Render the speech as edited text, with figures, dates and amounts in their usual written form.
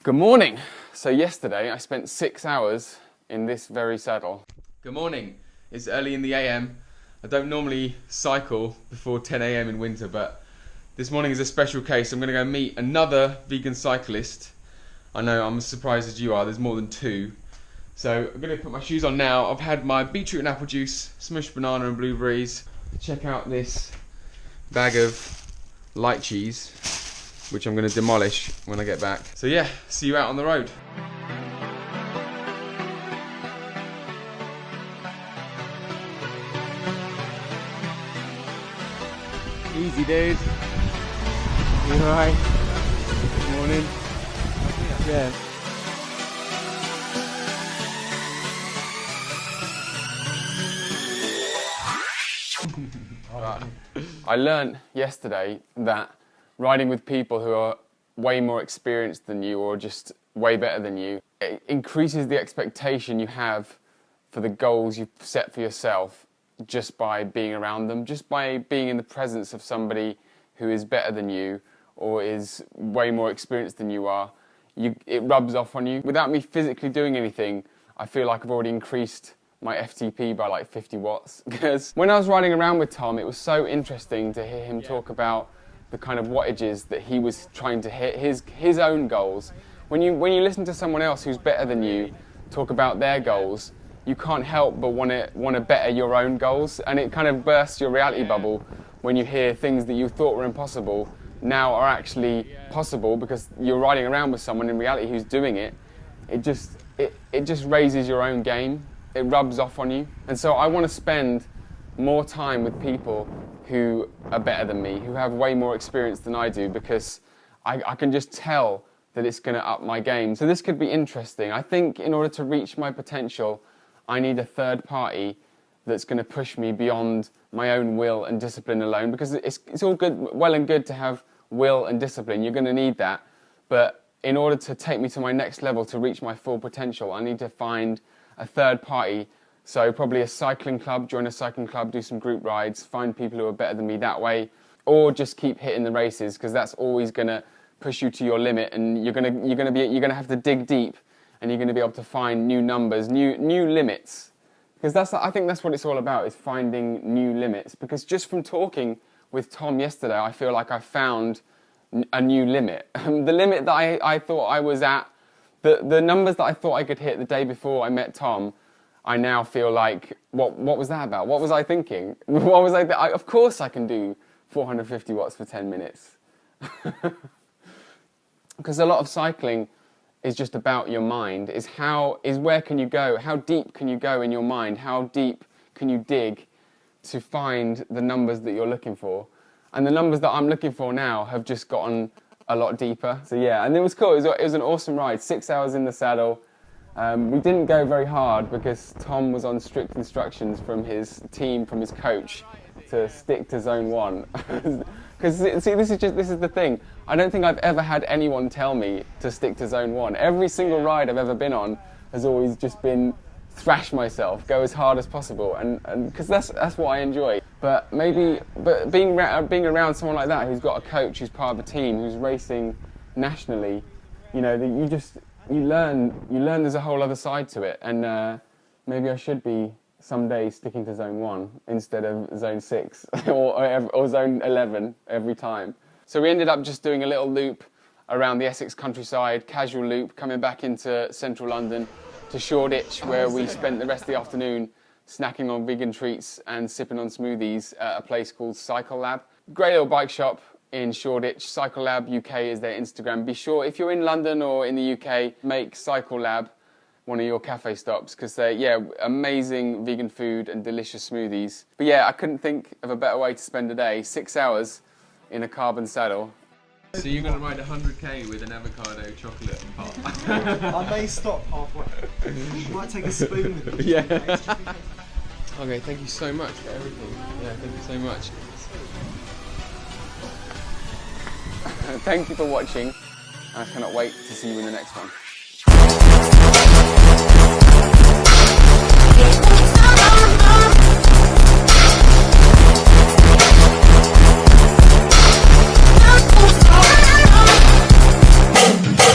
Good morning. So yesterday I spent 6 hours in this very saddle. Good morning. It's early in the AM. I don't normally cycle before 10 AM in winter, but this morning is a special case. I'm going to go meet another vegan cyclist. I know, I'm as surprised as you are, there's more than two. So I'm going to put my shoes on now. I've had my beetroot and apple juice, smushed banana and blueberries. Check out this bag of light cheese, which I'm going to demolish when I get back. So yeah, see you out on the road. Easy, dude. You alright? Good morning. Yeah. Right. I learned yesterday that riding with people who are way more experienced than you or just way better than you, it increases the expectation you have for the goals you've set for yourself just by being around them, just by being in the presence of somebody who is better than you or is way more experienced than you are. It rubs off on you. Without me physically doing anything, I feel like I've already increased my FTP by like 50 watts. Because when I was riding around with Tom, it was so interesting to hear him talk about the kind of wattages that he was trying to hit, his own goals. When you listen to someone else who's better than you talk about their goals, you can't help but want to better your own goals, and it kind of bursts your reality bubble when you hear things that you thought were impossible now are actually possible because you're riding around with someone in reality who's doing it. It just raises your own game. It rubs off on you. And so I want to spend more time with people who are better than me, who have way more experience than I do, because I can just tell that it's going to up my game. So this could be interesting. I think in order to reach my potential, I need a third party that's going to push me beyond my own will and discipline alone, because it's all good, well and good to have will and discipline. You're going to need that. But in order to take me to my next level, to reach my full potential, I need to find a third party. So probably a cycling club, join a cycling club, do some group rides, find people who are better than me that way, or just keep hitting the races, because that's always going to push you to your limit, and you're going to have to dig deep, and you're going to be able to find new numbers, new limits, because I think that's what it's all about, is finding new limits. Because just from talking with Tom yesterday, I feel like I found a new limit. The limit that I thought I was at, the numbers that I thought I could hit the day before I met Tom, I now feel like, what was that about? What was I thinking? What was of course I can do 450 watts for 10 minutes. Because a lot of cycling is just about your mind, is where can you go? How deep can you go in your mind? How deep can you dig to find the numbers that you're looking for? And the numbers that I'm looking for now have just gotten a lot deeper. So yeah, and it was cool. It was an awesome ride. 6 hours in the saddle. We didn't go very hard because Tom was on strict instructions from his team, from his coach, to stick to zone 1. Because see, this is the thing. I don't think I've ever had anyone tell me to stick to zone 1. Every single ride I've ever been on has always just been thrash myself, go as hard as possible, and because that's what I enjoy. But being around someone like that who's got a coach, who's part of a team, who's racing nationally, you know, you learn there's a whole other side to it, and maybe I should be someday sticking to zone 1 instead of zone 6 or zone 11 every time. So we ended up just doing a little loop around the Essex countryside, casual loop, coming back into central London to Shoreditch, where we spent the rest of the afternoon snacking on vegan treats and sipping on smoothies at a place called Cycle Lab. Great little bike shop in Shoreditch. Cycle Lab UK is their Instagram. Be sure, if you're in London or in the UK, make Cycle Lab one of your cafe stops, because they're, amazing vegan food and delicious smoothies. But yeah, I couldn't think of a better way to spend a day. 6 hours in a carbon saddle. So you're going to ride 100k with an avocado chocolate pot? I may stop halfway. You might take a spoon with you. Yeah. Okay, thank you so much for everything. Yeah, thank you so much. Thank you for watching. I cannot wait to see you in the next one.